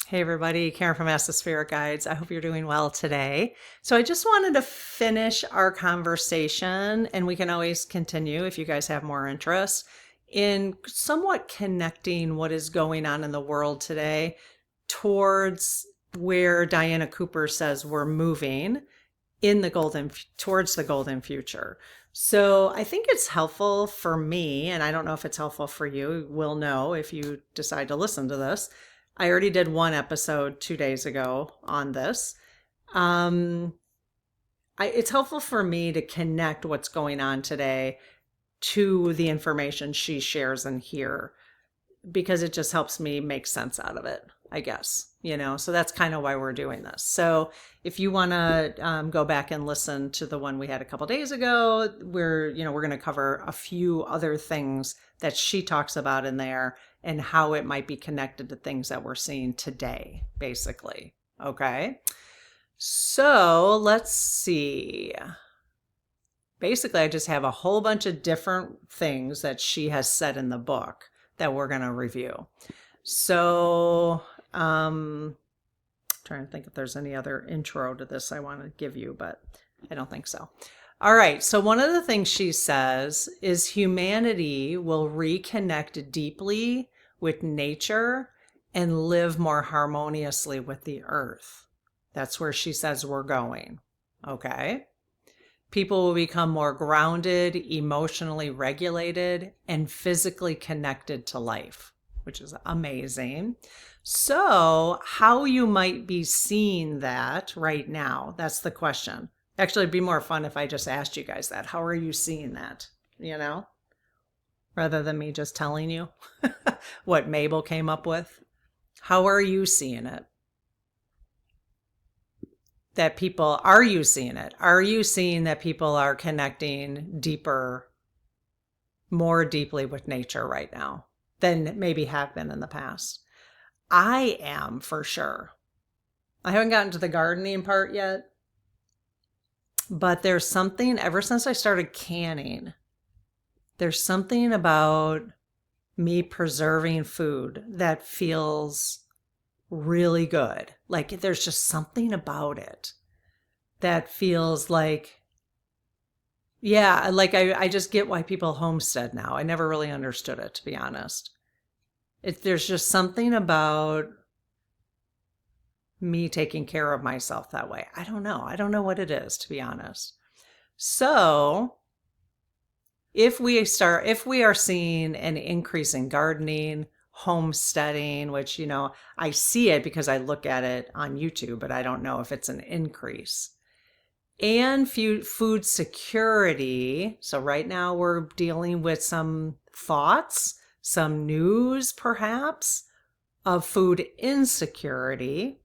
Hey everybody, Karen from Ask the Spirit Guides. I hope you're doing well today. So I just wanted to finish our conversation, and we can always continue if you guys have more interest in somewhat connecting what is going on in the world today towards where Diana Cooper says we're moving in the towards the golden future. So I think it's helpful for me, and I don't know if it's helpful for you. We'll know if you decide to listen to this. I already did one episode 2 days ago on this. Um, it's helpful for me to connect what's going on today to the information she shares in here because it just helps me make sense out of it, I guess, so that's kind of why we're doing this. So if you want to go back and listen to the one we had a couple days ago, we're going to cover a few other things that she talks about in there and how it might be connected to things that we're seeing today, basically. Okay. So let's see. Basically, I just have a whole bunch of different things that she has said in the book that we're going to review. So, trying to think if there's any other intro to this I want to give you, but I don't think so. All right. So one of the things she says is humanity will reconnect deeply with nature and live more harmoniously with the earth. That's where she says we're going. Okay. People will become more grounded, emotionally regulated, and physically connected to life, which is amazing. So how you might be seeing that right now, that's the question. Actually, it'd be more fun if I just asked you guys that. How are you seeing that? Rather than me just telling you what Mabel came up with. How are you seeing it? Are you seeing it? Are you seeing that people are connecting more deeply with nature right now than maybe have been in the past? I am, for sure. I haven't gotten to the gardening part yet, but there's something, ever since I started canning, there's something about me preserving food that feels really good. Like there's just something about it that feels like, yeah, like I just get why people homestead now. I never really understood it, to be honest. There's just something about me taking care of myself that way. I don't know. I don't know what it is, to be honest. So if we are seeing an increase in gardening, homesteading, which, I see it because I look at it on YouTube, but I don't know if it's an increase. And food security. So right now we're dealing with some thoughts, some news perhaps of food insecurity,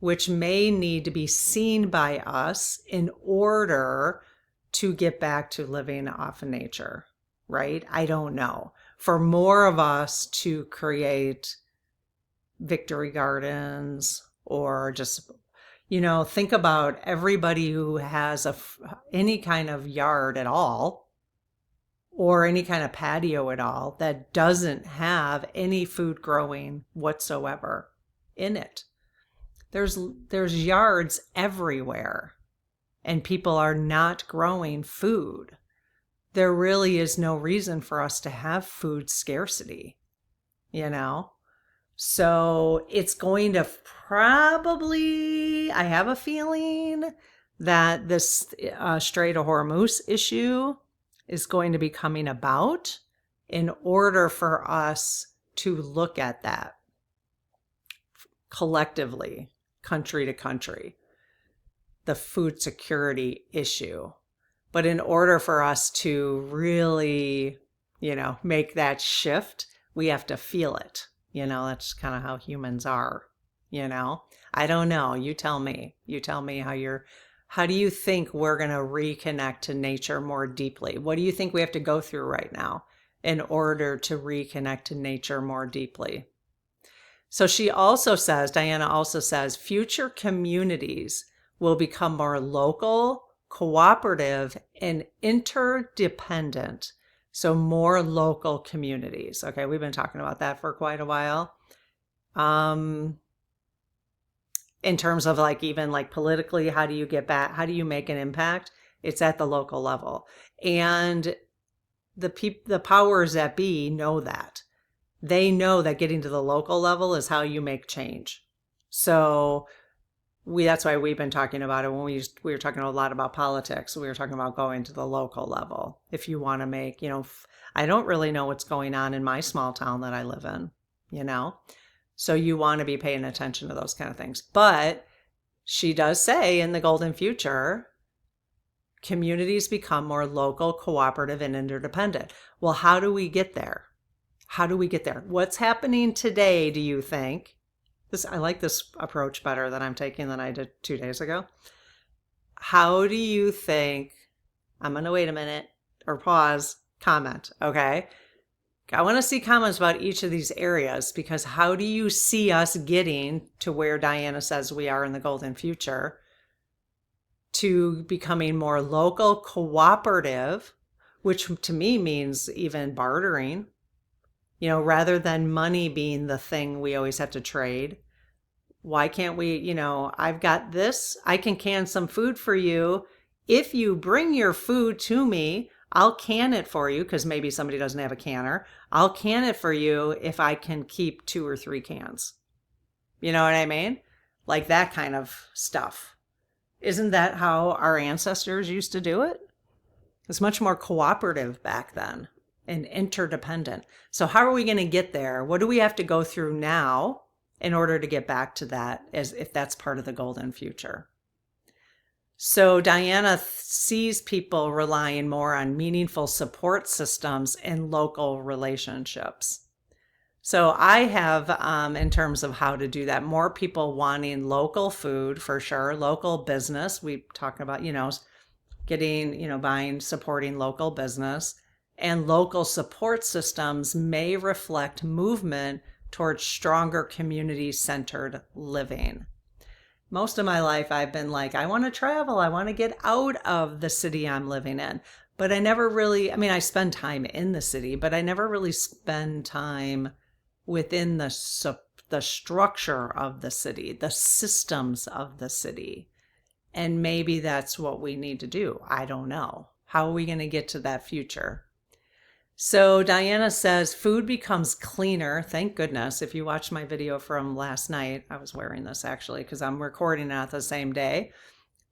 which may need to be seen by us in order to get back to living off of nature, right? I don't know. For more of us to create victory gardens or just, think about everybody who has any kind of yard at all or any kind of patio at all that doesn't have any food growing whatsoever in it. There's yards everywhere and people are not growing food. There really is no reason for us to have food scarcity, So it's going to probably, I have a feeling that this Strait of Hormuz issue is going to be coming about in order for us to look at that collectively, country to country, the food security issue. But in order for us to really, make that shift, we have to feel it. That's kind of how humans are, I don't know. You tell me. You tell me how do you think we're going to reconnect to nature more deeply? What do you think we have to go through right now in order to reconnect to nature more deeply? So Diana also says, future communities will become more local, cooperative, and interdependent. So more local communities. Okay, we've been talking about that for quite a while. in terms of like even like politically, how do you get back? How do you make an impact? It's at the local level. And the powers that be know that. They know that getting to the local level is how you make change. So that's why we've been talking about it when we were talking a lot about politics. We were talking about going to the local level. If you want to make, I don't really know what's going on in my small town that I live in, you know? So you want to be paying attention to those kind of things. But she does say in the Golden Future, communities become more local, cooperative, and interdependent. Well, how do we get there? How do we get there? What's happening today, do you think? I like this approach better than I'm taking than I did 2 days ago. How do you think, I'm going to wait a minute or pause, comment, okay? I want to see comments about each of these areas, because how do you see us getting to where Diana says we are in the Golden Future, to becoming more local, cooperative, which to me means even bartering, rather than money being the thing we always have to trade. Why can't we, I've got this, I can some food for you. If you bring your food to me, I'll can it for you, because maybe somebody doesn't have a canner. I'll can it for you if I can keep 2 or 3 cans. You know what I mean? Like that kind of stuff. Isn't that how our ancestors used to do it? It's much more cooperative back then and interdependent. So how are we going to get there? What do we have to go through now in order to get back to that, as if that's part of the Golden Future? So Diana sees people relying more on meaningful support systems and local relationships. So I have, in terms of how to do that, more people wanting local food for sure, local business. We talk about, getting, buying, supporting local business, and local support systems may reflect movement towards stronger community-centered living. Most of my life, I've been like, I want to travel. I want to get out of the city I'm living in. But I never really, I spend time in the city, but I never really spend time within the structure of the city, the systems of the city. And maybe that's what we need to do. I don't know. How are we going to get to that future? So Diana says food becomes cleaner. Thank goodness. If you watched my video from last night, I was wearing this actually because I'm recording it the same day.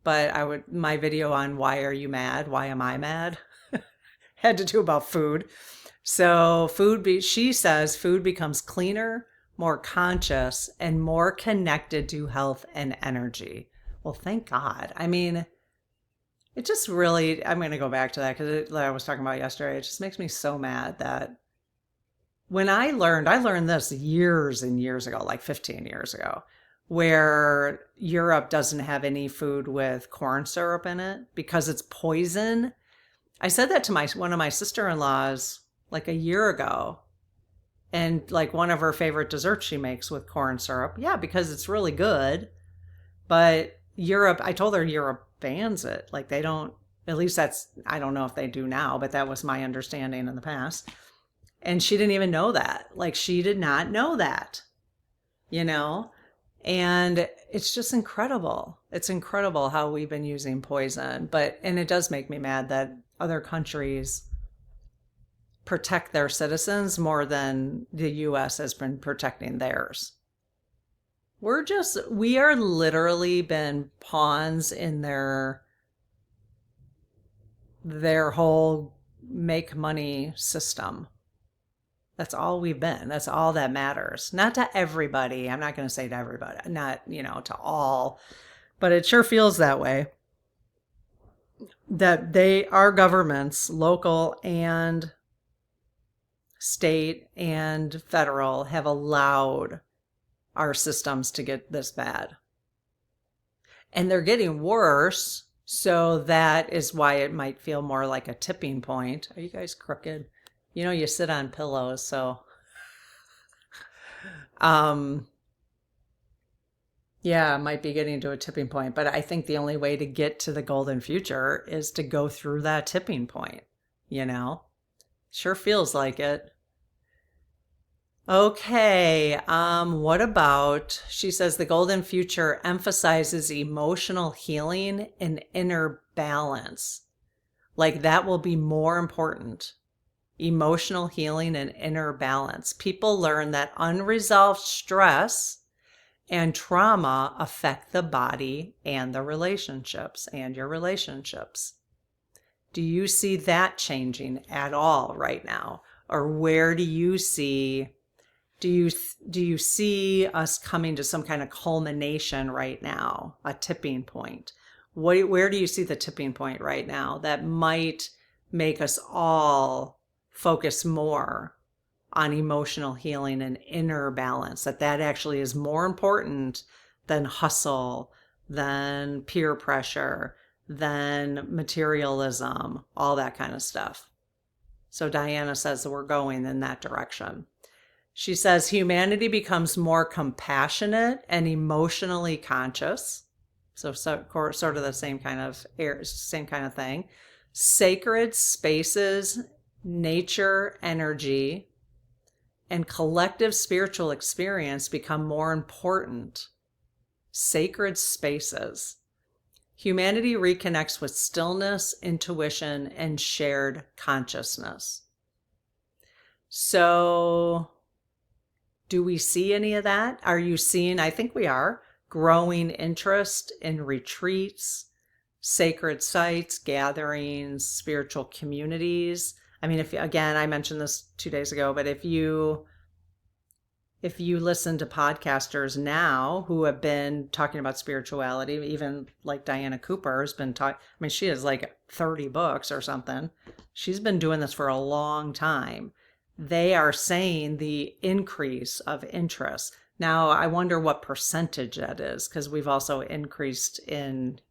But my video on why are you mad? Why am I mad? Had to do about food. So she says food becomes cleaner, more conscious, and more connected to health and energy. Well, thank God. It just really, I'm going to go back to that because I was talking about yesterday. It just makes me so mad that when I learned this years and years ago, like 15 years ago, where Europe doesn't have any food with corn syrup in it because it's poison. I said that to one of my sister-in-laws like a year ago. And like one of her favorite desserts she makes with corn syrup. Yeah, because it's really good. But I told her Europe bans it. Like they don't, at least I don't know if they do now, but that was my understanding in the past. And she didn't even know that. Like she did not know that, And it's just incredible. It's incredible how we've been using poison. And it does make me mad that other countries protect their citizens more than the U.S. has been protecting theirs. We are literally been pawns in their whole make money system. That's all we've been. That's all that matters. Not to everybody. I'm not going to say to everybody, not, to all, but it sure feels that way. That our governments, local and state and federal, have allowed our systems to get this bad. And they're getting worse. So that is why it might feel more like a tipping point. Are you guys crooked? You sit on pillows, so. Yeah, it might be getting to a tipping point. But I think the only way to get to the Golden Future is to go through that tipping point, Sure feels like it. Okay, what about, she says the golden future emphasizes emotional healing and inner balance. Like that will be more important. Emotional healing and inner balance. People learn that unresolved stress and trauma affect the body and the relationships and your relationships. Do you see that changing at all right now? Or where do you see do you see us coming to some kind of culmination right now, a tipping point? Where do you see the tipping point right now that might make us all focus more on emotional healing and inner balance, that actually is more important than hustle, than peer pressure, than materialism, all that kind of stuff? So Diana says that we're going in that direction. She says humanity becomes more compassionate and emotionally conscious. So sort of the same kind of thing. Sacred spaces, nature, energy, and collective spiritual experience become more important. Sacred spaces. Humanity reconnects with stillness, intuition, and shared consciousness. So, do we see any of that? Are you seeing, I think we are, growing interest in retreats, sacred sites, gatherings, spiritual communities? I mean, if again, I mentioned this 2 days ago, but if you listen to podcasters now who have been talking about spirituality, even like Diana Cooper has been talking, I mean, she has like 30 books or something. She's been doing this for a long time. They are saying the increase of interest. Now, I wonder what percentage that is, because we've also increased in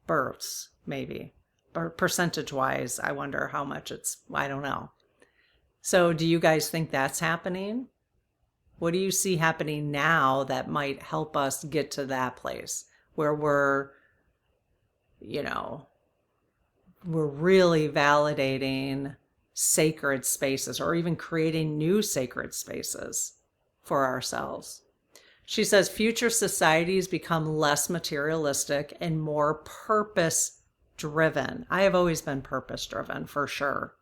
births, maybe. Or percentage-wise, I wonder how much I don't know. So do you guys think that's happening? What do you see happening now that might help us get to that place where we're really validating sacred spaces, or even creating new sacred spaces for ourselves? She says future societies become less materialistic and more purpose driven. I have always been purpose driven for sure.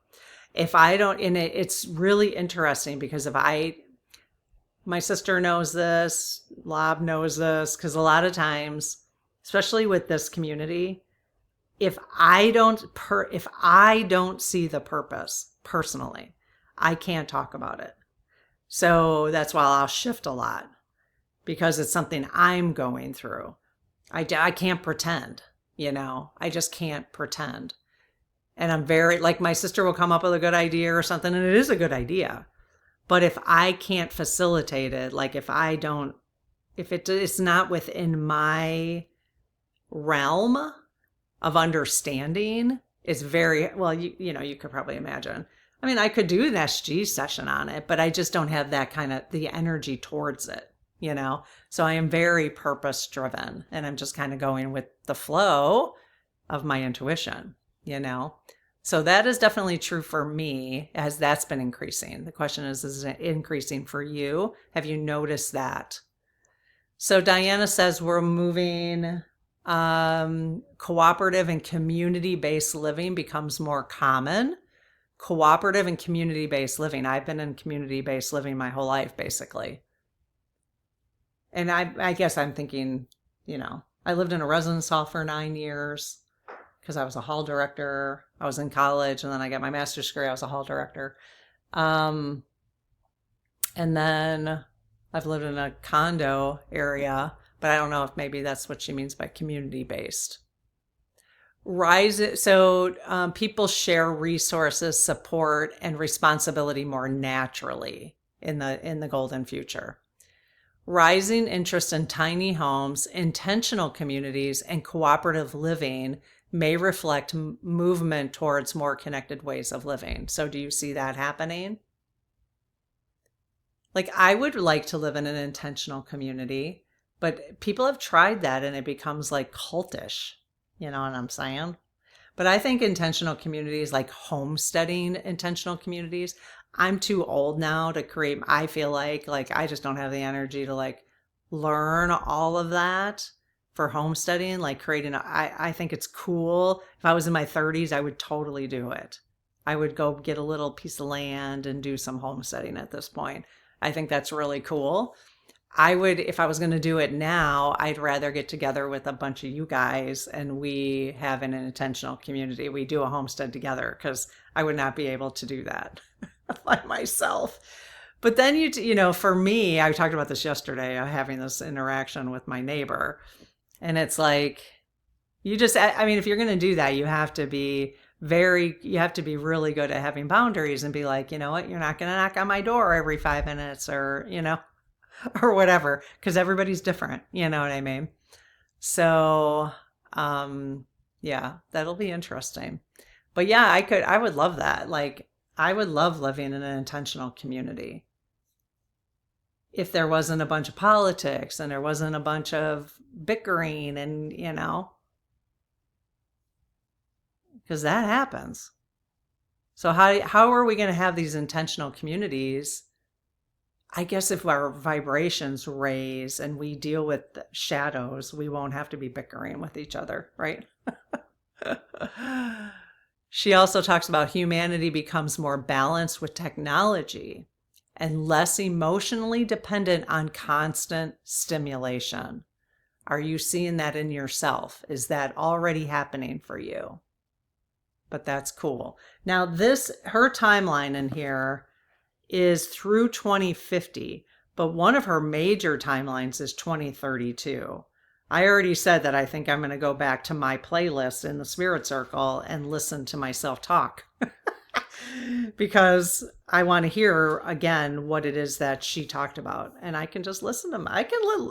If I don't, and it's really interesting because my sister knows this, Lob knows this, because a lot of times, especially with this community, if I don't see the purpose personally, I can't talk about it. So that's why I'll shift a lot, because it's something I'm going through. I can't pretend, I just can't pretend. And I'm very, like, my sister will come up with a good idea or something, and it is a good idea. But if I can't facilitate it, like if it's not within my realm of understanding, it's very, well, you could probably imagine. I mean, I could do an SG session on it, but I just don't have that kind of the energy towards it, So I am very purpose driven, and I'm just kind of going with the flow of my intuition, So that is definitely true for me, as that's been increasing. The question is it increasing for you? Have you noticed that? So Diana says we're moving, cooperative and community-based living becomes more common. Cooperative and community-based living. I've been in community-based living my whole life, basically. And I guess I'm thinking, I lived in a residence hall for 9 years because I was a hall director. I was in college, and then I got my master's degree. I was a hall director. And then I've lived in a condo area, but I don't know if maybe that's what she means by community-based. People share resources, support, and responsibility more naturally in the golden future. Rising interest in tiny homes, intentional communities, and cooperative living may reflect movement towards more connected ways of living. So do you see that happening? Like, I would like to live in an intentional community, but people have tried that and it becomes like cultish. You know what I'm saying? But I think intentional communities, like homesteading intentional communities, I'm too old now to create, I feel like I just don't have the energy to like learn all of that for homesteading, like creating I think it's cool. If I was in my 30s, I would totally do it. I would go get a little piece of land and do some homesteading at this point. I think that's really cool. I would, if I was going to do it now, I'd rather get together with a bunch of you guys and we have an intentional community. We do a homestead together because I would not be able to do that by myself. But then for me, I talked about this yesterday, having this interaction with my neighbor. And it's like, I mean, if you're going to do that, you have to be really good at having boundaries and be like, you know what, you're not going to knock on my door every 5 minutes or, or whatever, because everybody's different. You know what I mean? So, yeah, that'll be interesting. But yeah, I would love that. Like, I would love living in an intentional community. If there wasn't a bunch of politics and there wasn't a bunch of bickering and, because that happens. So how are we going to have these intentional communities? I guess if our vibrations raise and we deal with shadows, we won't have to be bickering with each other, right? She also talks about humanity becomes more balanced with technology and less emotionally dependent on constant stimulation. Are you seeing that in yourself? Is that already happening for you? But that's cool. Now her timeline in here is through 2050, but one of her major timelines is 2032. I already said that I think I'm going to go back to my playlist in the Spirit Circle and listen to myself talk because I want to hear again what it is that she talked about. And I can just listen to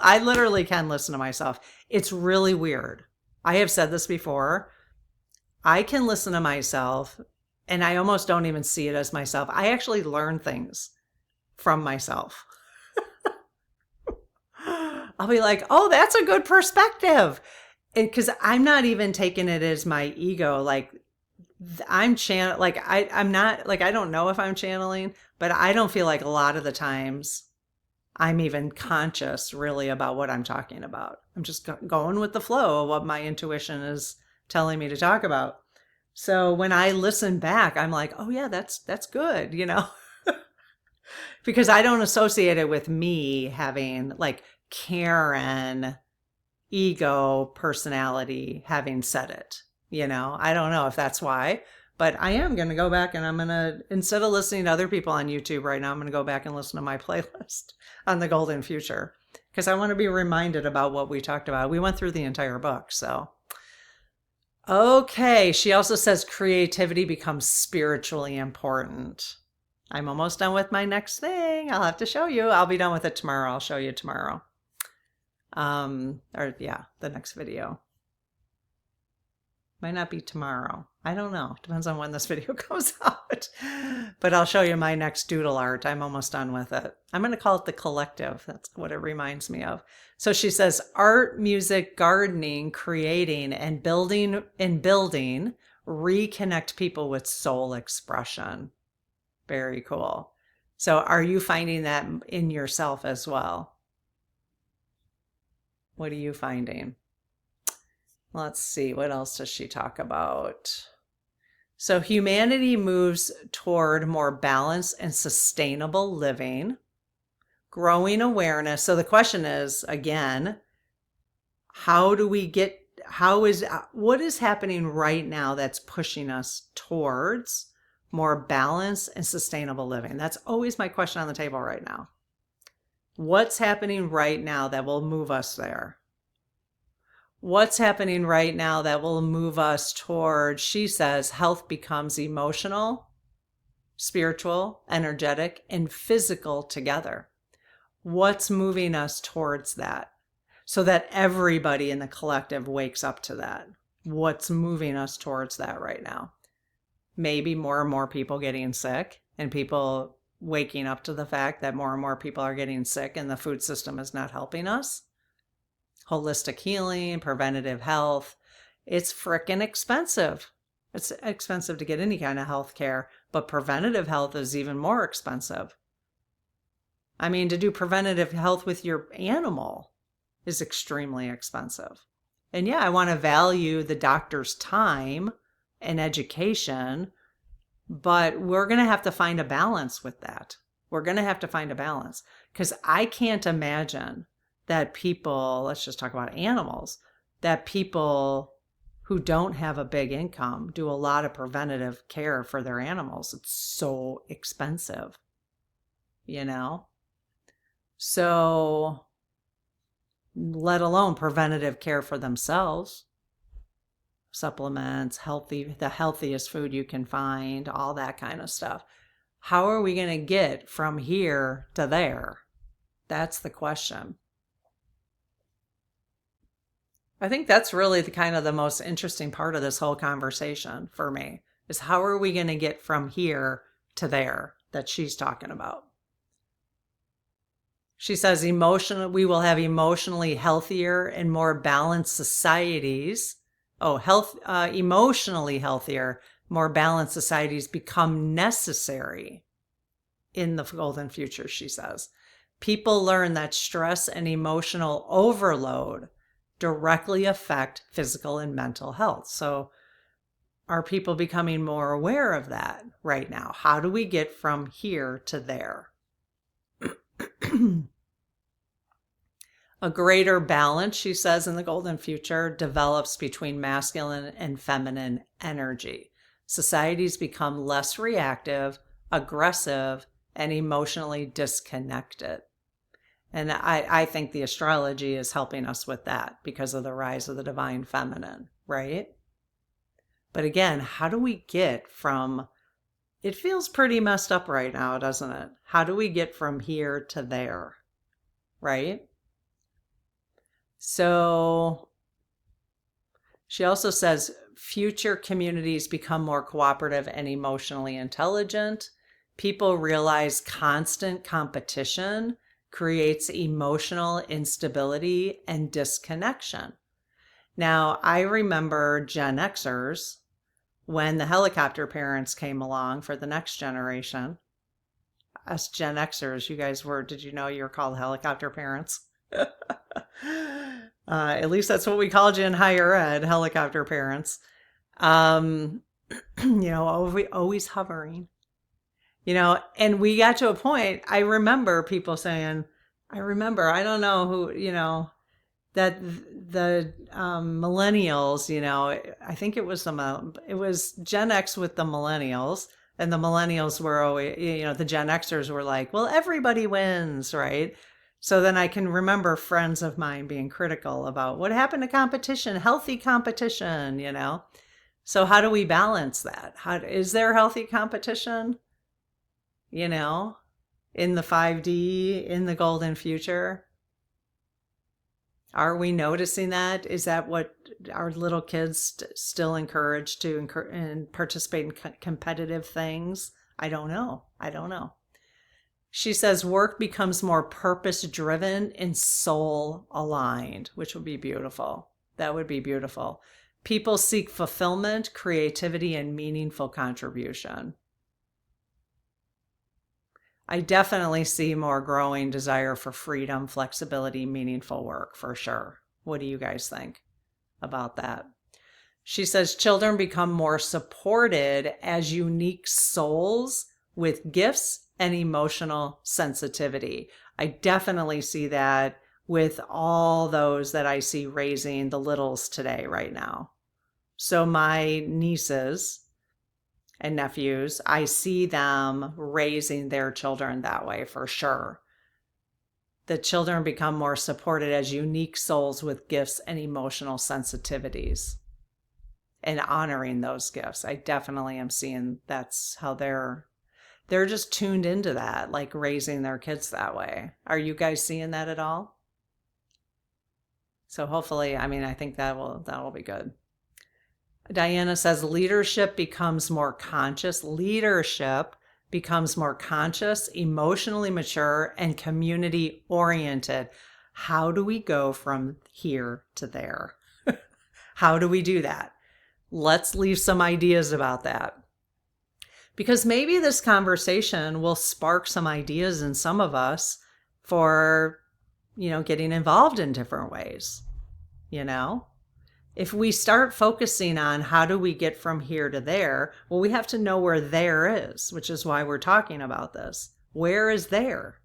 I literally can listen to myself. It's really weird. I have said this before. I can listen to myself and I almost don't even see it as myself. I actually learn things from myself. I'll be like, oh, that's a good perspective. And because I'm not even taking it as my ego. Like I'm I'm not like, I don't know if I'm channeling, but I don't feel like a lot of the times I'm even conscious really about what I'm talking about. I'm just going with the flow of what my intuition is telling me to talk about. So when I listen back, I'm like, oh yeah, that's good, because I don't associate it with me having like Karen ego personality having said it. I don't know if that's why, but I am going to go back and I'm going to, instead of listening to other people on YouTube right now, I'm going to go back and listen to my playlist on the Golden Future because I want to be reminded about what we talked about. We went through the entire book, so. Okay, she also says creativity becomes spiritually important. I'm almost done with my next thing. I'll have to show you. I'll be done with it tomorrow. I'll show you tomorrow. The next video. Might not be tomorrow. I don't know. Depends on when this video comes out. But I'll show you my next doodle art. I'm almost done with it. I'm going to call it the collective. That's what it reminds me of. So she says art, music, gardening, creating, and building reconnect people with soul expression. Very cool. So are you finding that in yourself as well? What are you finding? Let's see, what else does she talk about? So humanity moves toward more balanced and sustainable living, growing awareness. So the question is, again, what is happening right now that's pushing us towards more balanced and sustainable living? That's always my question on the table right now. What's happening right now that will move us there? What's happening right now that will move us toward, she says, health becomes emotional, spiritual, energetic, and physical together. What's moving us towards that so that everybody in the collective wakes up to that? What's moving us towards that right now? Maybe more and more people getting sick and people waking up to the fact that more and more people are getting sick and the food system is not helping us. Holistic healing, preventative health. It's frickin' expensive. It's expensive to get any kind of health care, but preventative health is even more expensive. I mean, to do preventative health with your animal is extremely expensive. And yeah, I want to value the doctor's time and education, but we're going to have to find a balance with that. We're going to have to find a balance because I can't imagine that people, let's just talk about animals, that people who don't have a big income do a lot of preventative care for their animals. It's so expensive, you know? So, let alone preventative care for themselves, supplements, the healthiest food you can find, all that kind of stuff. How are we going to get from here to there? That's the question. I think that's really the kind of the most interesting part of this whole conversation for me is how are we going to get from here to there that she's talking about? She says we will have emotionally healthier and more balanced societies. Emotionally healthier, more balanced societies become necessary in the golden future, she says. People learn that stress and emotional overload directly affect physical and mental health. So are people becoming more aware of that right now? How do we get from here to there? A greater balance, she says, in the golden future develops between masculine and feminine energy. Societies become less reactive, aggressive, and emotionally disconnected. And I think the astrology is helping us with that because of the rise of the divine feminine, right? But again, how do we get from, it feels pretty messed up right now, doesn't it? How do we get from here to there, right? So she also says future communities become more cooperative and emotionally intelligent. People realize constant competition creates emotional instability and disconnection. Now, I remember Gen Xers when the helicopter parents came along for the next generation. Us Gen Xers, you guys were, did you know you were called helicopter parents? At least that's what we called you in higher ed, helicopter parents. Always hovering. And we got to a point, I remember people saying, I don't know who, that the millennials, I think it was Gen X with the millennials, and the millennials were always, the Gen Xers were like, well, everybody wins, right? So then I can remember friends of mine being critical about what happened to competition, healthy competition. So how do we balance that? Is there healthy competition? In the 5D, in the golden future? Are we noticing that? Is that what our little kids still encouraged to and participate in competitive things? I don't know. She says work becomes more purpose-driven and soul-aligned, which would be beautiful. That would be beautiful. People seek fulfillment, creativity, and meaningful contribution. I definitely see more growing desire for freedom, flexibility, meaningful work, for sure. What do you guys think about that? She says children become more supported as unique souls with gifts and emotional sensitivity. I definitely see that with all those that I see raising the littles today right now. So my nieces and nephews, I see them raising their children that way for sure. The children become more supported as unique souls with gifts and emotional sensitivities and honoring those gifts. I definitely am seeing that's how they're just tuned into that, like raising their kids that way. Are you guys seeing that at all? So hopefully, I think that will be good. Diana says leadership becomes more conscious. Leadership becomes more conscious, emotionally mature, and community oriented. How do we go from here to there? How do we do that? Let's leave some ideas about that. Because maybe this conversation will spark some ideas in some of us for, getting involved in different ways, you know? If we start focusing on how do we get from here to there, well, we have to know where there is, which is why we're talking about this. Where is there?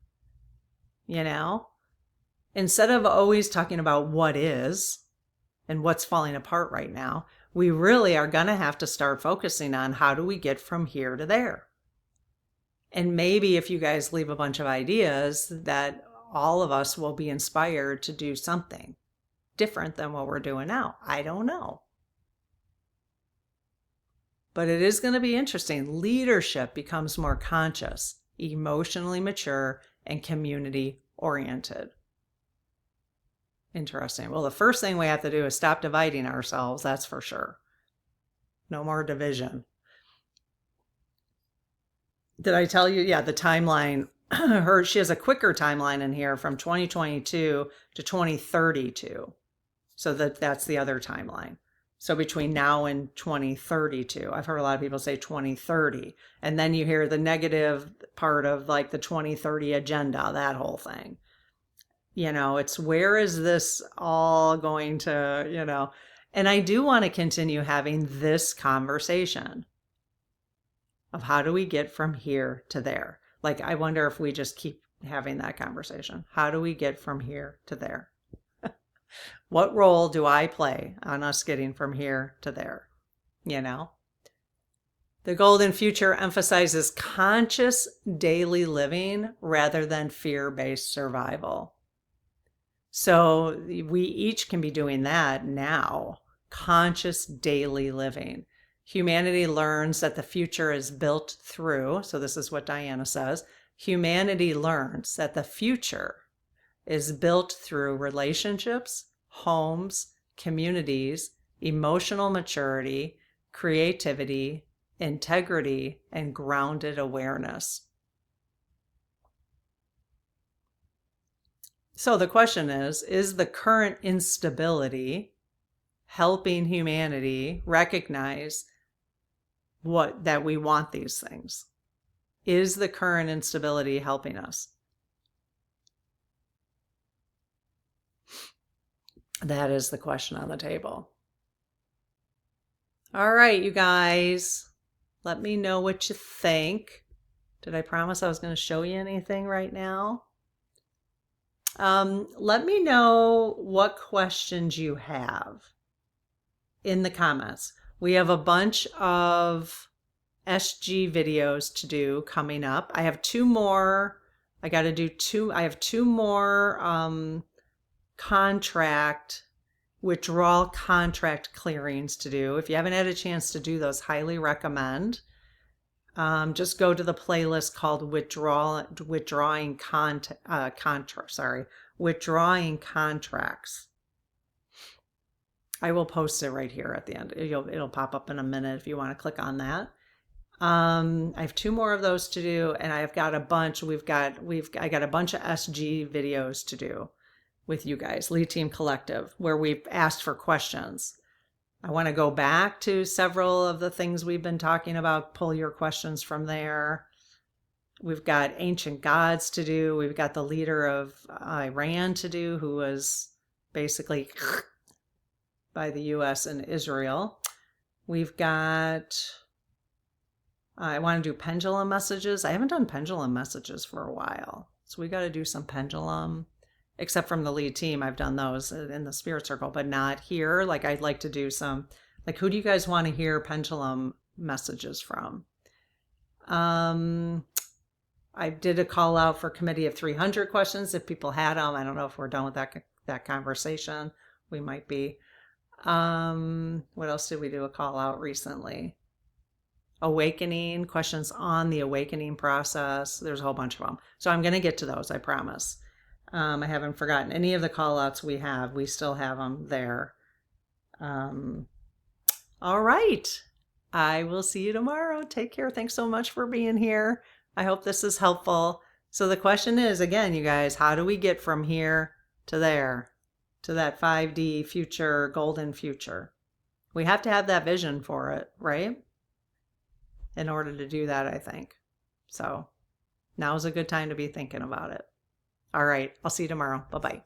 Instead of always talking about what is and what's falling apart right now, we really are going to have to start focusing on how do we get from here to there. And maybe if you guys leave a bunch of ideas, that all of us will be inspired to do something different than what we're doing now. I don't know. But it is going to be interesting. Leadership becomes more conscious, emotionally mature, and community oriented. Interesting. Well, the first thing we have to do is stop dividing ourselves, that's for sure. No more division. Did I tell you? Yeah, the timeline. She has a quicker timeline in here from 2022 to 2032. So that's the other timeline. So between now and 2032, I've heard a lot of people say 2030. And then you hear the negative part of like the 2030 agenda, that whole thing. It's where is this all going to, and I do want to continue having this conversation of how do we get from here to there? Like, I wonder if we just keep having that conversation. How do we get from here to there? What role do I play on us getting from here to there? The golden future emphasizes conscious daily living rather than fear-based survival. So we each can be doing that now, conscious daily living. Humanity learns that the future is built through, so this is what Diana says, humanity learns that the future is built through relationships, homes, communities, emotional maturity, creativity, integrity, and grounded awareness. So the question is the current instability helping humanity recognize that we want these things? Is the current instability helping us? That is the question on the table. All right, you guys, let me know what you think. Did I promise I was going to show you anything right now? Let me know what questions you have in the comments. We have a bunch of SG videos to do coming up. I have two more. I have two more withdrawal contract clearings to do. If you haven't had a chance to do those, highly recommend. Just go to the playlist called withdrawing contracts. I will post it right here at the end. It'll pop up in a minute if you want to click on that. I have two more of those to do, and I've got a bunch. I got a bunch of SG videos to do with you guys, Lead Team Collective, where we've asked for questions. I want to go back to several of the things we've been talking about, pull your questions from there. We've got ancient gods to do. We've got the leader of Iran to do, who was basically by the US and Israel. We've got, I want to do pendulum messages. I haven't done pendulum messages for a while. So we got to do some pendulum. Except from the lead team, I've done those in the spirit circle, but not here. Like, I'd like to do some, like, who do you guys want to hear pendulum messages from? I did a call out for committee of 300 questions if people had them. I don't know if we're done with that conversation. We might be. What else did we do a call out recently? Awakening, questions on the awakening process. There's a whole bunch of them. So I'm going to get to those, I promise. I haven't forgotten any of the call outs we have. We still have them there. All right. I will see you tomorrow. Take care. Thanks so much for being here. I hope this is helpful. So the question is, again, you guys, how do we get from here to there, to that 5D future, golden future? We have to have that vision for it, right? in order to do that, I think. So now's a good time to be thinking about it. All right. I'll see you tomorrow. Bye-bye.